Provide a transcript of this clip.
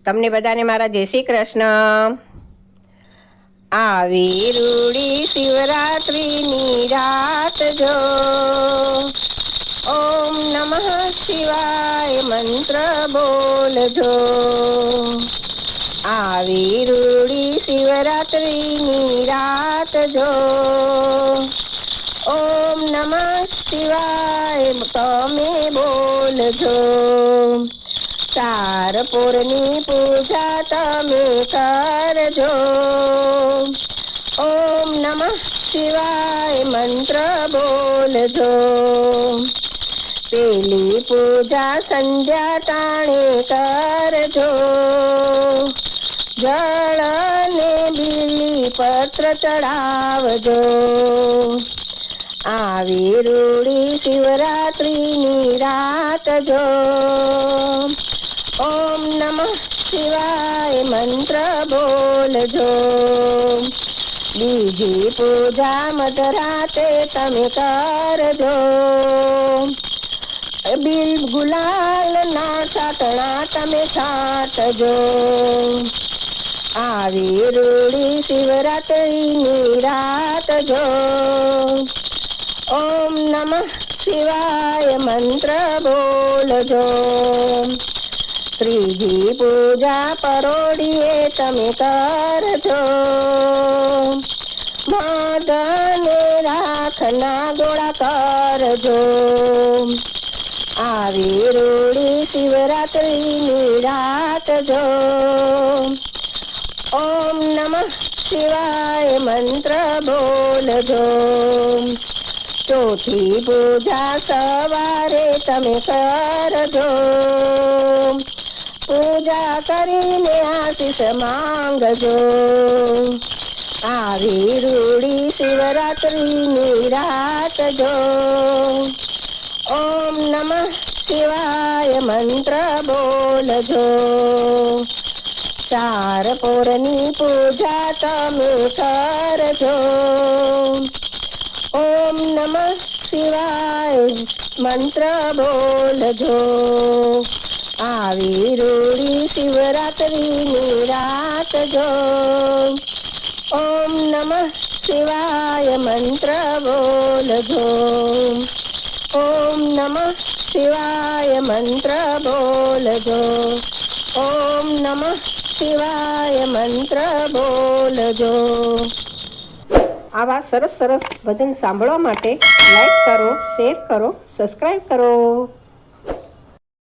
તમને બધાને મારા જય શ્રી કૃષ્ણ. આવી રૂડી શિવરાત્રિની રાત જો, ઓમ નમઃ શિવાય મંત્ર બોલજો. આવી રૂડી શિવરાત્રિની રાત જો, ઓમ નમઃ શિવાય તમે બોલજો. ચાર પોરની પૂજા તમે કરજો, ઓમ નમઃ શિવાય મંત્ર બોલજો. પેલી પૂજા સંધ્યા ટાણે કરજો, જળ ને બીલી પત્ર ચડાવજો. આવી રૂડી શિવરાત્રિની રાત જો, ઓમ નમઃ શિવાય મંત્ર બોલજો. બીજી પૂજા મધરાતે તમે કરજો, બિલ ગુલાલ ના છાટણા તમે છાટજો. આવી રૂડી શિવરાત્રિની રાત જો, ઓમ નમઃ શિવાય મંત્ર બોલજો. ત્રીજી પૂજા પરોડીએ તમે કરજો, મદને રાખના ગોળા કરજો. આવી રૂડી શિવરાત્રિની રાત જો, ઓમ નમઃ શિવાય મંત્ર બોલજો. ચોથી પૂજા સવારે તમે કરજો, પૂજા કરીને આશીષ માંગજો. આવી રૂડી શિવરાત્રિની રાત જો, ઓમ નમઃ શિવાય મંત્ર બોલજો. ચાર પોરની પૂજા તમે કરજો, ઓમ નમઃ શિવાય મંત્ર બોલજો. આવી રૂડી શિવરાત્રિની રાત જો, ઓમ નમઃ શિવાય મંત્ર બોલજો. ઓમ નમઃ શિવાય મંત્ર બોલજો. ઓમ નમઃ શિવાય મંત્ર બોલજો. આવા સરસ સરસ ભજન સાંભળવા માટે લાઈક કરો, શેર કરો, સબસ્ક્રાઈબ કરો.